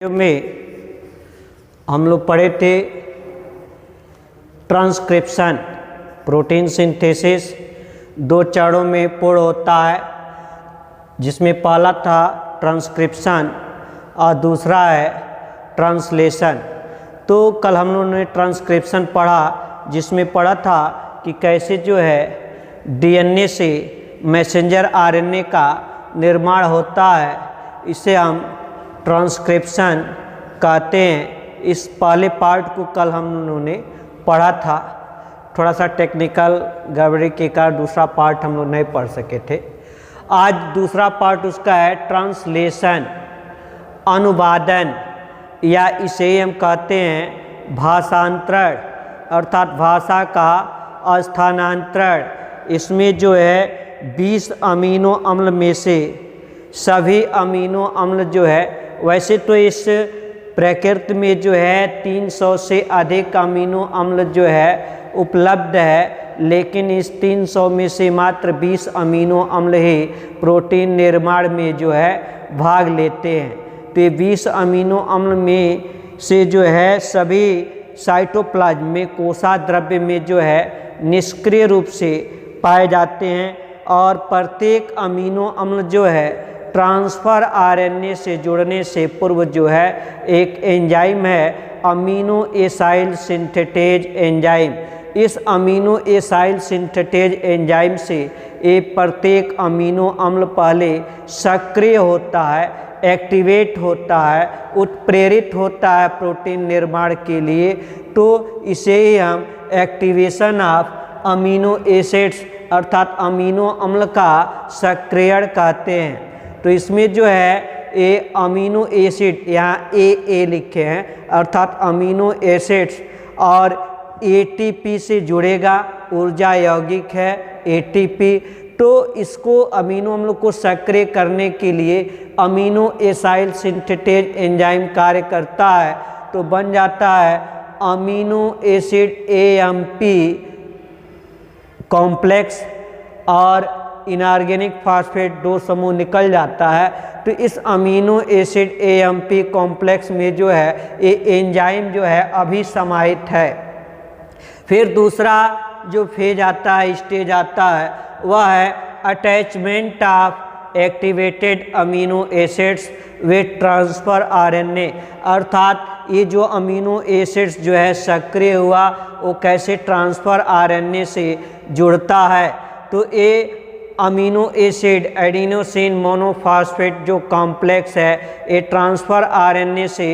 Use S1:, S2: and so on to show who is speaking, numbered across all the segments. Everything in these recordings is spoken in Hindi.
S1: में हम लोग पढ़े थे ट्रांसक्रिप्शन, प्रोटीन सिंथेसिस दो चरणों में पूर्ण होता है, जिसमें पहला था ट्रांसक्रिप्शन और दूसरा है ट्रांसलेशन। तो कल हम लोगों ने ट्रांसक्रिप्शन पढ़ा, जिसमें पढ़ा था कि कैसे जो है डीएनए से मैसेंजर आरएनए का निर्माण होता है, इसे हम ट्रांसक्रिप्शन कहते हैं। इस पहले पार्ट को कल हम लोगों ने पढ़ा था, थोड़ा सा टेक्निकल गड़बड़ी के कारण दूसरा पार्ट हम लोग नहीं पढ़ सके थे। आज दूसरा पार्ट उसका है ट्रांसलेशन, अनुवादन, या इसे हम कहते हैं भाषांतरण, अर्थात भाषा का स्थानांतरण। इसमें जो है 20 अमीनो अम्ल में से सभी अमीनो अम्ल जो है, वैसे तो इस प्रकृति में जो है 300 से अधिक अमीनो अम्ल जो है उपलब्ध है, लेकिन इस 300 में से मात्र 20 अमीनो अम्ल ही प्रोटीन निर्माण में जो है भाग लेते हैं। तो ये 20 अमीनो अम्ल में से जो है सभी साइटोप्लाज्म में कोशिका द्रव्य में जो है निष्क्रिय रूप से पाए जाते हैं, और प्रत्येक अमीनो अम्ल जो है ट्रांसफ़र आरएनए से जुड़ने से पूर्व जो है एक एंजाइम है, अमीनो एसाइल सिंथेटेज एंजाइम। इस अमीनो एसाइल सिंथेटेज एंजाइम से एक प्रत्येक अमीनो अम्ल पहले सक्रिय होता है, एक्टिवेट होता है, उत्प्रेरित होता है प्रोटीन निर्माण के लिए। तो इसे ही हम एक्टिवेशन ऑफ अमीनो एसिड्स अर्थात अमीनो अम्ल का सक्रियण कहते हैं। तो इसमें जो है ये अमीनो एसिड, यहाँ ए लिखे हैं, अर्थात अमीनो एसिड्स, और एटीपी से जुड़ेगा, ऊर्जा यौगिक है एटीपी। तो इसको अमीनो अम्ल को सक्रिय करने के लिए अमीनो एसाइल सिंथेटेज एंजाइम कार्य करता है, तो बन जाता है अमीनो एसिड एएमपी कॉम्प्लेक्स, और इनऑर्गेनिक फास्फेट 2 समूह निकल जाता है। तो इस अमीनो एसिड एएमपी कॉम्प्लेक्स में जो है ये एंजाइम जो है अभी समाहित है। फिर दूसरा जो फेज आता है, स्टेज आता है, वह है attachment of activated amino acids with transfer RNA, अर्थात ये जो अमीनो एसिड्स जो है सक्रिय हुआ वो कैसे ट्रांसफर आरएनए से जुड़ता है। तो ये अमीनो एसिड एडिनोसिन मोनोफॉस्फेट जो कॉम्प्लेक्स है ये ट्रांसफर आरएनए से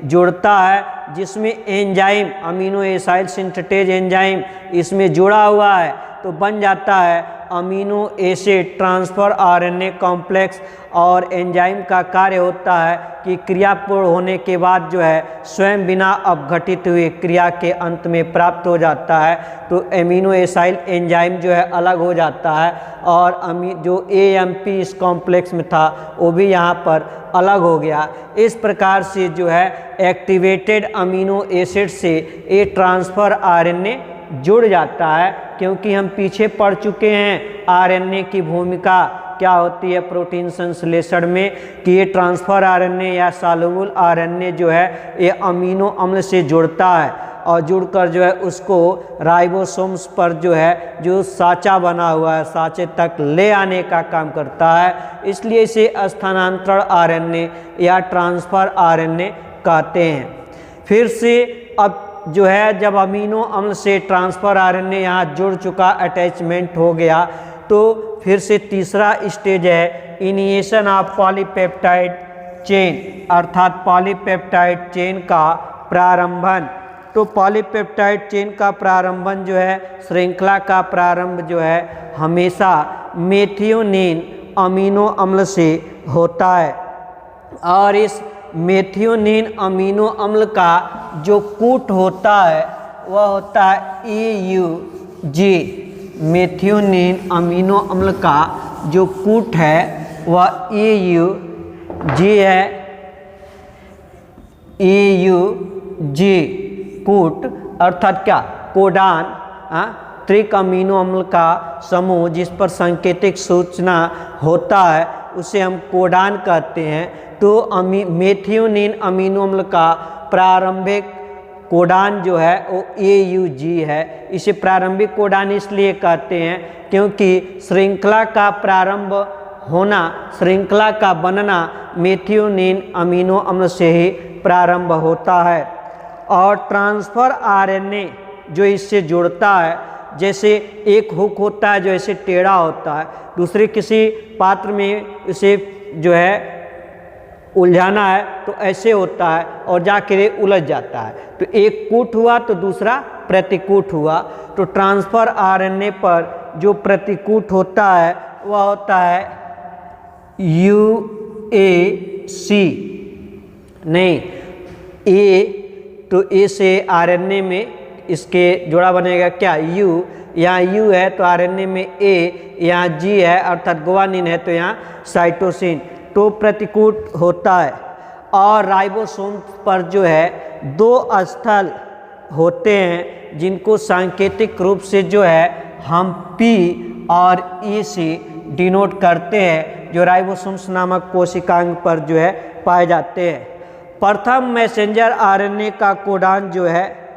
S1: जुड़ता है, जिसमें enzyme amino acyl synthetase enzyme इसमें जुड़ा हुआ है, तो बन जाता है amino acid transfer RNA complex. और एंजाइम का कार्य होता है कि क्रिया पूर्ण होने के बाद जो है स्वयं बिना अपघटित हुए क्रिया के अंत में प्राप्त हो जाता है। तो अमीनो एसाइल एंजाइम जो है अलग हो जाता है, और जो एएमपी इस कॉम्प्लेक्स में था वो भी यहाँ पर अलग हो गया। इस प्रकार से जो है एक्टिवेटेड अमीनो एसिड से ये ट्रांसफर आरएनए जुड़ जाता है, क्योंकि हम पीछे पढ़ चुके हैं आरएनए की भूमिका क्या होती है प्रोटीन संश्लेषण में, कि ये ट्रांसफर आरएनए या सॉल्युबल आरएनए जो है ये अमीनो अम्ल से जुड़ता है, और जुड़कर जो है उसको राइबोसोम्स पर जो है जो साँचा बना हुआ है साँचे तक ले आने का काम करता है। इसलिए इसे स्थानांतरण आरएनए या ट्रांसफर आरएनए कहते हैं। फिर से अब जो है जब अमीनो अम्ल से ट्रांसफर आरएनए यहाँ जुड़ चुका, अटैचमेंट हो गया, तो फिर से तीसरा स्टेज है इनिशिएशन ऑफ पॉलीपेप्टाइड चेन, अर्थात पॉलीपेप्टाइड चेन का प्रारंभन। तो पॉलीपेप्टाइड चेन का प्रारंभन जो है, श्रृंखला का प्रारंभ जो है हमेशा मेथियोनिन अमीनो अम्ल से होता है, और इस मेथियोनिन अमीनो अम्ल का जो कूट होता है वह होता है AUG। मेथियोनिन अमीनो अम्ल का जो कूट है वह AUG है, AUG कूट अर्थात क्या, कोडान, त्रिक अमीनो अम्ल का समूह जिस पर सांकेतिक सूचना होता है उसे हम कोडान कहते हैं। तो मेथियोनिन अमीनो अम्ल का प्रारंभिक कोडान जो है वो AUG है। इसे प्रारंभिक कोडान इसलिए कहते हैं क्योंकि श्रृंखला का प्रारंभ होना, श्रृंखला का बनना मेथियोनिन अमीनो अम्ल से ही प्रारंभ होता है। और ट्रांसफर RNA जो इससे जुड़ता है, जैसे एक हुक होता है जो ऐसे टेढ़ा होता है, दूसरे किसी पात्र में इसे जो है उलझाना है तो ऐसे होता है और जाकर उलझ जाता है, तो एक कूट हुआ तो दूसरा प्रतिकूट हुआ। तो ट्रांसफर RNA पर जो प्रतिकूट होता है वह होता है UAC, नहीं A, तो A से RNA में इसके जोड़ा बनेगा क्या, U। यहाँ U है तो RNA में A, यहाँ G है अर्थात गुआनिन है तो यहाँ साइटोसिन, तो प्रतिकूट होता है। और राइबोसोम पर जो है 2 स्थल होते हैं जिनको सांकेतिक रूप से जो है हम P और E से डिनोट करते हैं, जो राइबोसोम्स नामक कोशिकांग पर जो है पाए जाते हैं। प्रथम मैसेंजर RNA का कोडान जो है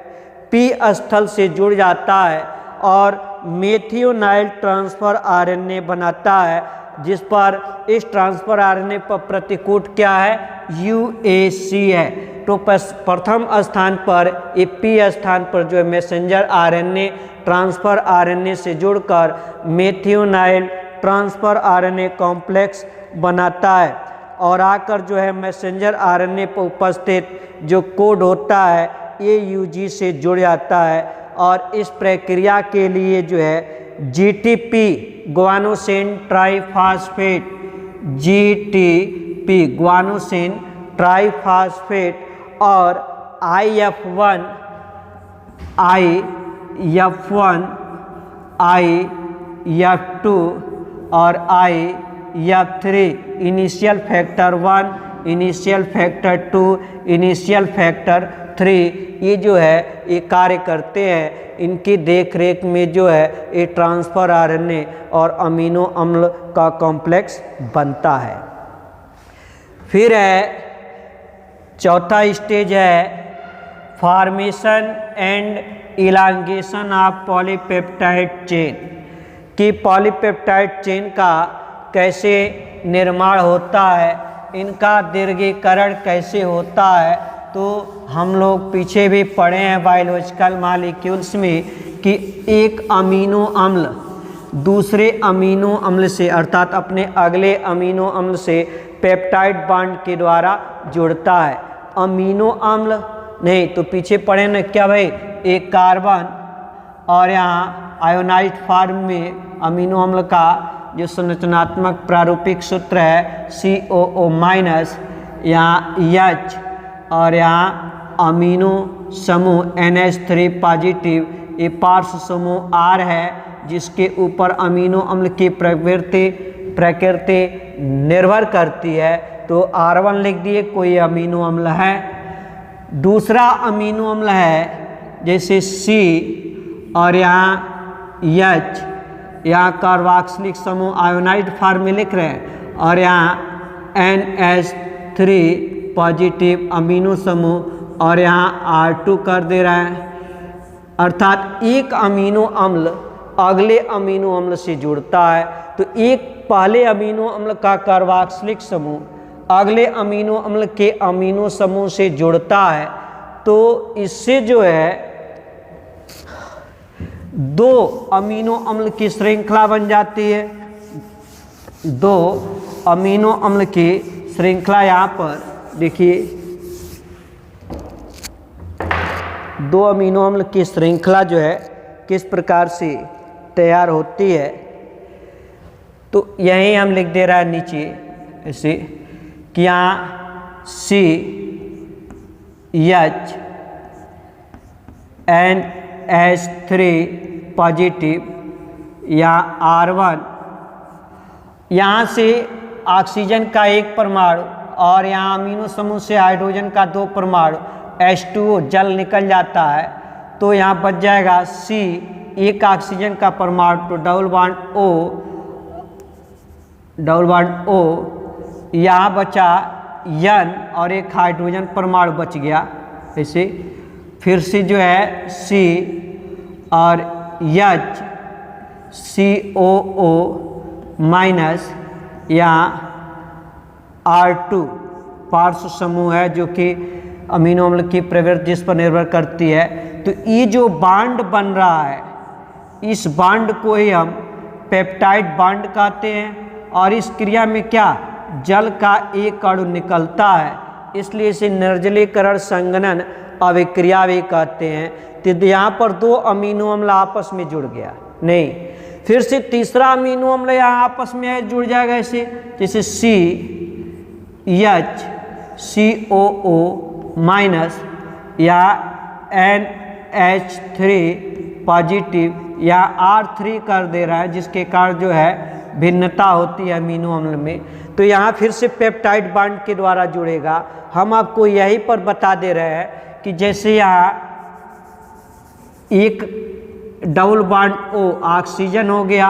S1: P स्थल से जुड़ जाता है और मेथियोनाइल ट्रांसफर RNA बनाता है, जिस पर इस ट्रांसफर RNA पर प्रतिकूट क्या है, UAC है। तो प्रथम स्थान पर ये P स्थान पर जो है मैसेंजर RNA ट्रांसफर RNA से जुड़कर मेथियोनाइल ट्रांसफर RNA कॉम्प्लेक्स बनाता है और आकर जो है मैसेंजर RNA पर उपस्थित जो कोड होता है AUG से जुड़ जाता है। और इस प्रक्रिया के लिए जो है GTP guanosine triphosphate, GTP guanosine triphosphate और IF1, IF2 और IF3 initial factor 1, initial factor 2, initial factor 3 ये जो है ये कार्य करते हैं। इनकी देखरेख में जो है ये ट्रांसफर RNA और अमीनो अम्ल का कॉम्प्लेक्स बनता है। फिर है चौथा स्टेज है formation and elongation of polypeptide chain, कि पॉलीपेप्टाइड चेन का कैसे निर्माण होता है, इनका दीर्घीकरण कैसे होता है। तो हम लोग पीछे भी पढ़े हैं बायोलॉजिकल मॉलिक्यूल्स में कि एक अमीनो अम्ल दूसरे अमीनो अम्ल से अर्थात अपने अगले अमीनो अम्ल से पेप्टाइड बॉन्ड के द्वारा जुड़ता है। अमीनो अम्ल नहीं तो पीछे पढ़े ना क्या भाई, एक कार्बन और यहाँ आयोनाइज्ड फॉर्म में अमीनो अम्ल का जो संरचनात्मक प्रारूपिक सूत्र है COO-, यहाँ H और यहाँ अमीनो समूह NH3 पॉजिटिव, ये पार्श्व समूह R है जिसके ऊपर अमीनो अम्ल की प्रकृति निर्भर करती है। तो R1 लिख दिए, कोई अमीनो अम्ल है। दूसरा अमीनो अम्ल है जैसे C और यहाँ H, यहाँ कार्बोक्सिलिक समूह आयोनाइज्ड फॉर्म में लिख रहे हैं और यहाँ NH3 पॉजिटिव अमीनो समूह और यहाँ R2 कर दे रहा है। अर्थात एक अमीनो अम्ल अगले अमीनो अम्ल से जुड़ता है, तो एक पहले अमीनो अम्ल का कार्बोक्सिलिक समूह अगले अमीनो अम्ल के अमीनो समूह से जुड़ता है, तो इससे जो है 2 अमीनो अम्ल की श्रृंखला बन जाती है। 2 अमीनो अम्ल की श्रृंखला यहाँ पर देखिए, 2 अमीनो अम्ल की श्रृंखला जो है किस प्रकार से तैयार होती है। तो यहीं हम लिख दे रहा है नीचे ऐसे कि यहाँ C H NH3 पॉजिटिव या R1, यहाँ से ऑक्सीजन का 1 परमाणु और यहाँ अमीनो समूह से हाइड्रोजन का 2 परमाणु H2O जल निकल जाता है, तो यहाँ बच जाएगा C, 1 ऑक्सीजन का परमाणु तो double bond O double bond O, यहाँ बचा N और एक हाइड्रोजन परमाणु बच गया ऐसे। फिर से जो है C और H COO माइनस यहाँ R2 पार्श्व समूह है जो कि अमीनो अम्ल की प्रवृत्ति जिस पर निर्भर करती है। तो ये जो बांड बन रहा है इस बांड को ही हम पेप्टाइड बांड कहते हैं। और इस क्रिया में क्या जल का एक अणु निकलता है, इसलिए इसे निर्जलीकरण संघनन अभिक्रिया भी कहते हैं। तो यहाँ पर दो अमीनो अम्ल आपस में जुड़ गया नहीं, फिर से तीसरा अमीनो अम्ल यहाँ आपस में जुड़ जाएगा ऐसे, जैसे CHCOO माइनस या NH3 पॉजिटिव या R3 कर दे रहा है, जिसके कारण जो है भिन्नता होती है अमीनो अम्ल में। तो यहाँ फिर से पेप्टाइड बांड के द्वारा जुड़ेगा। हम आपको यही पर बता दे रहे हैं कि जैसे यहाँ एक डबल बॉन्ड O ऑक्सीजन हो गया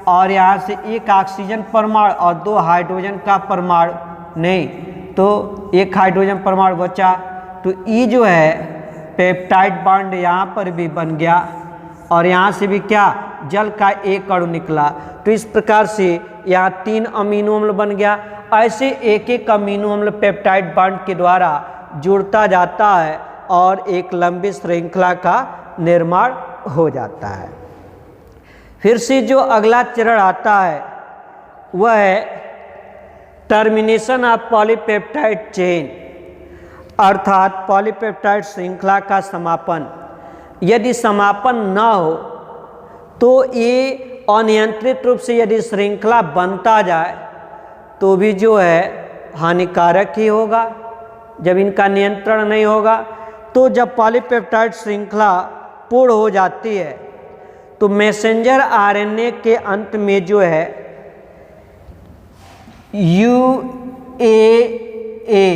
S1: और यहाँ से एक ऑक्सीजन परमाणु और दो हाइड्रोजन का परमाणु नहीं, तो एक हाइड्रोजन परमाणु बचा। तो ये जो है पेप्टाइड बॉन्ड यहाँ पर भी बन गया और यहाँ से भी क्या जल का एक अणु निकला। तो इस प्रकार से यहाँ 3 अमीनो अम्ल बन गया। ऐसे एक एक अमीनो अम्ल पेप्टाइड बॉन्ड के द्वारा जुड़ता जाता है और एक लंबी श्रृंखला का निर्माण हो जाता है। फिर से जो अगला चरण आता है वह है टर्मिनेशन ऑफ पॉलीपेप्टाइड चेन, अर्थात पॉलीपेप्टाइड श्रृंखला का समापन। यदि समापन न हो तो ये अनियंत्रित रूप से यदि श्रृंखला बनता जाए तो भी जो है हानिकारक ही होगा। जब इनका नियंत्रण नहीं होगा तो जब पॉलीपेप्टाइड श्रृंखला पूर्ण हो जाती है तो मैसेंजर आरएनए के अंत में जो है UAA,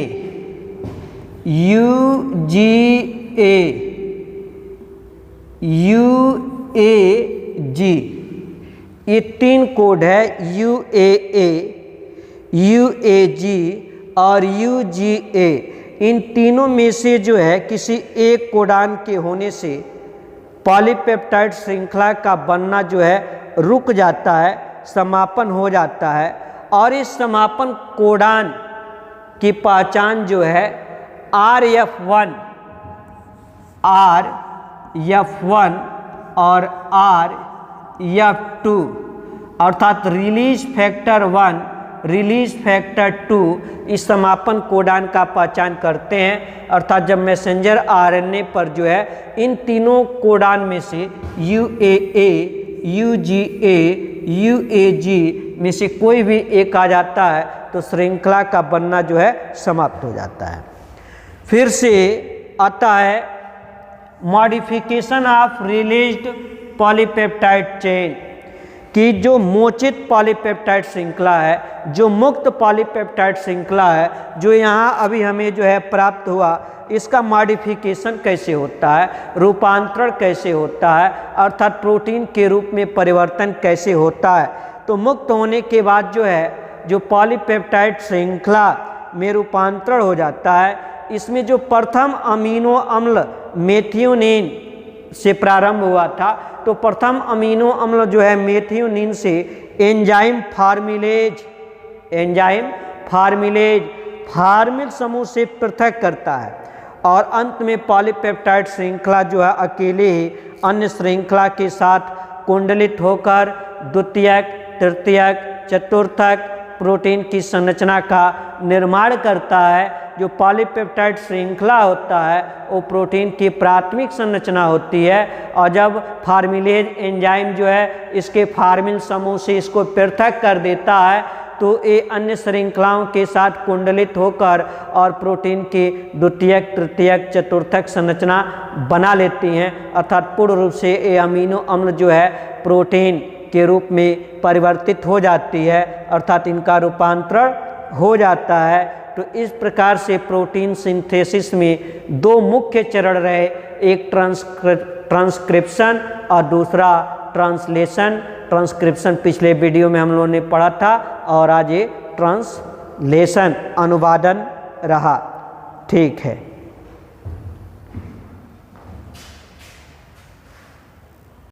S1: UGA, UAG, ये 3 कोड है UAA, UAG और UGA। इन तीनों में से जो है किसी एक कोडान के होने से पॉलीपेप्टाइड श्रृंखला का बनना जो है रुक जाता है, समापन हो जाता है। और इस समापन कोडान की पहचान जो है RF1 और RF2 अर्थात रिलीज फैक्टर 1 रिलीज फैक्टर 2 इस समापन कोडान का पहचान करते हैं। अर्थात जब मैसेंजर आरएनए पर जो है इन तीनों कोडान में से UAA, UGA, UAG में से कोई भी एक आ जाता है तो श्रृंखला का बनना जो है समाप्त हो जाता है। फिर से आता है modification of released polypeptide chain, कि जो मोचित पॉलीपेप्टाइड श्रृंखला है, जो मुक्त पॉलीपेप्टाइड श्रृंखला है, जो यहाँ अभी हमें जो है प्राप्त हुआ, इसका मॉडिफिकेशन कैसे होता है, रूपांतरण कैसे होता है, अर्थात प्रोटीन के रूप में परिवर्तन कैसे होता है। तो मुक्त होने के बाद जो है जो पॉलीपेप्टाइड श्रृंखला में रूपांतरण हो जाता है, इसमें जो प्रथम अमीनो अम्ल मेथियोनिन से प्रारंभ हुआ था, तो प्रथम अमीनो अम्ल जो है मेथियोनिन से एंजाइम फार्मिलेज फार्मिल समूह से पृथक करता है और अंत में पॉलीपेप्टाइड श्रृंखला जो है अकेले ही अन्य श्रृंखला के साथ कुंडलित होकर द्वितीयक, तृतीयक, चतुर्थक प्रोटीन की संरचना का निर्माण करता है। जो पॉलीपेप्टाइड श्रृंखला होता है वो प्रोटीन की प्राथमिक संरचना होती है और जब फार्मिलेज एंजाइम जो है इसके फार्मिल समूह से इसको पृथक कर देता है तो ये अन्य श्रृंखलाओं के साथ कुंडलित होकर और प्रोटीन की द्वितीयक, तृतीयक, चतुर्थक संरचना बना लेती हैं। अर्थात पूर्ण रूप से ये अमीनो अम्ल जो है प्रोटीन के रूप में परिवर्तित हो जाती है, अर्थात इनका रूपांतरण हो जाता है। तो इस प्रकार से प्रोटीन सिंथेसिस में 2 मुख्य चरण रहे, एक ट्रांसक्रिप्शन और दूसरा ट्रांसलेशन। ट्रांसक्रिप्शन पिछले वीडियो में हम लोगों ने पढ़ा था, और आज ये ट्रांसलेशन अनुवादन रहा। ठीक है।